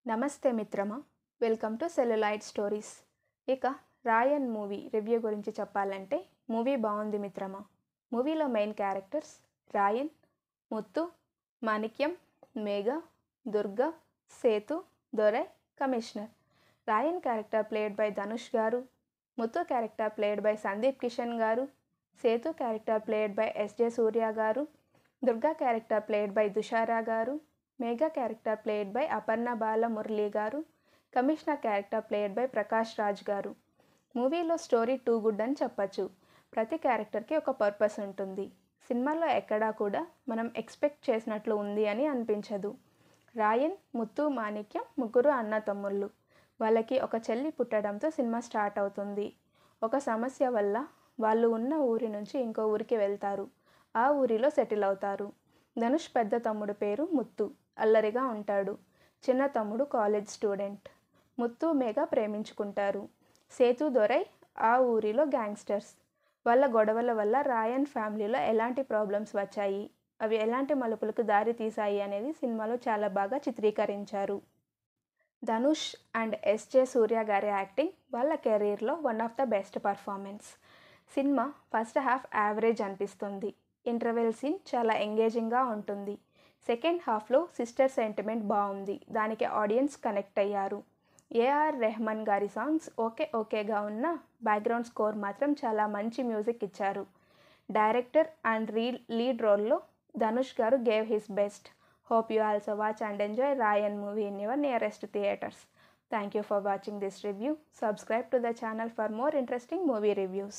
నమస్తే మిత్రమా, welcome to celluloid stories. ఇక రాయన్ మూవీ రివ్యూ గురించి చెప్పాలంటే మూవీ బాగుంది మిత్రమా. మూవీలో main characters Raayan, Muthu, Manikyam, Megha, Durga, Sethu, Dorai, commissioner. Raayan character played by Dhanush garu, Muthu character played by Sundeep Kishan garu, Sethu character played by S J Surya garu, Durga character played by Dushara garu, Megha character played by Aparna Bala Murali garu, commissioner character played by Prakash Raj garu. మూవీలో story too good అని చెప్పచ్చు. ప్రతి క్యారెక్టర్కి ఒక పర్పస్ ఉంటుంది. సినిమాలో ఎక్కడా కూడా మనం ఎక్స్పెక్ట్ చేసినట్లు ఉంది అని అనిపించదు. రాయన్, ముత్తు, మాణిక్యం ముగ్గురు అన్న తమ్ముళ్ళు. వాళ్ళకి ఒక చెల్లి పుట్టడంతో సినిమా స్టార్ట్ అవుతుంది. ఒక సమస్య వల్ల వాళ్ళు ఉన్న ఊరి నుంచి ఇంకో ఊరికి వెళ్తారు. ఆ ఊరిలో సెటిల్ అవుతారు. ధనుష్ పెద్ద తమ్ముడు పేరు ముత్తు, అల్లరిగా ఉంటాడు. చిన్న తమ్ముడు కాలేజ్ స్టూడెంట్. ముత్తు, మేఘ ప్రేమించుకుంటారు. సేతు, దొరై ఆ ఊరిలో గ్యాంగ్స్టర్స్. వాళ్ళ గొడవల వల్ల రాయన్ ఫ్యామిలీలో ఎలాంటి ప్రాబ్లమ్స్ వచ్చాయి, అవి ఎలాంటి మలుపులకు దారి తీశాయి అనేది సినిమాలో చాలా బాగా చిత్రీకరించారు. ధనుష్ అండ్ ఎస్జే సూర్య గారి యాక్టింగ్ వాళ్ళ కెరీర్లో one of the best performance. Cinema first half average అనిపిస్తుంది. ఇంటర్వెల్ సీన్ చాలా ఎంగేజింగ్గా ఉంటుంది. సెకండ్ హాఫ్లో సిస్టర్ సెంటిమెంట్ బాగుంది. దానికి ఆడియన్స్ కనెక్ట్ అయ్యారు. ఏఆర్ రెహమాన్ గారి సాంగ్స్ ఓకేగా ఉన్న బ్యాక్గ్రౌండ్ స్కోర్ మాత్రం చాలా మంచి మ్యూజిక్ ఇచ్చారు. డైరెక్టర్ అండ్ లీడ్ రోల్లో Dhanush garu gave his best. Hope you also watch and enjoy Raayan movie in your nearest theatres. Thank you for watching this review. Subscribe to the channel for more interesting movie reviews.